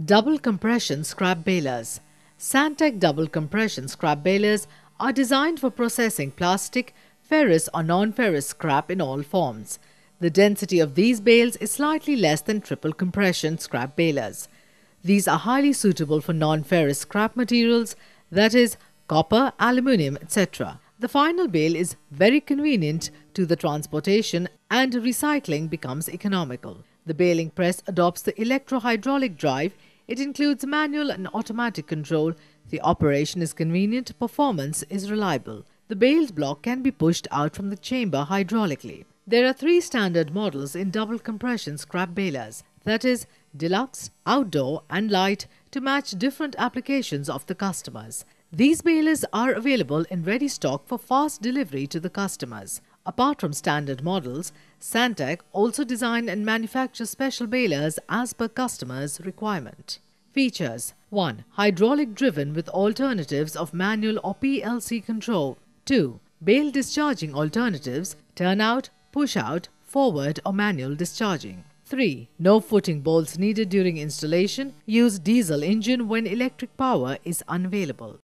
Double compression scrap balers. Santec double compression scrap balers are designed for processing plastic, ferrous or non-ferrous scrap in all forms. The density of these bales is slightly less than triple compression scrap balers. These are highly suitable for non-ferrous scrap materials, that is, copper, aluminium, etc. The final bale is very convenient to the transportation and recycling becomes economical. The baling press adopts the electro-hydraulic drive. It includes manual and automatic control. The operation is convenient, performance is reliable. The baled block can be pushed out from the chamber hydraulically. There are 3 standard models in double compression scrap balers, that is, deluxe, outdoor and light, to match different applications of the customers. These balers are available in ready stock for fast delivery to the customers. Apart from standard models, Santec also design and manufacture special balers as per customers' requirement. Features: 1. Hydraulic driven with alternatives of manual or PLC control. 2. Bale discharging alternatives: turn out, push out, forward or manual discharging. 3. No footing bolts needed during installation. Use diesel engine when electric power is unavailable.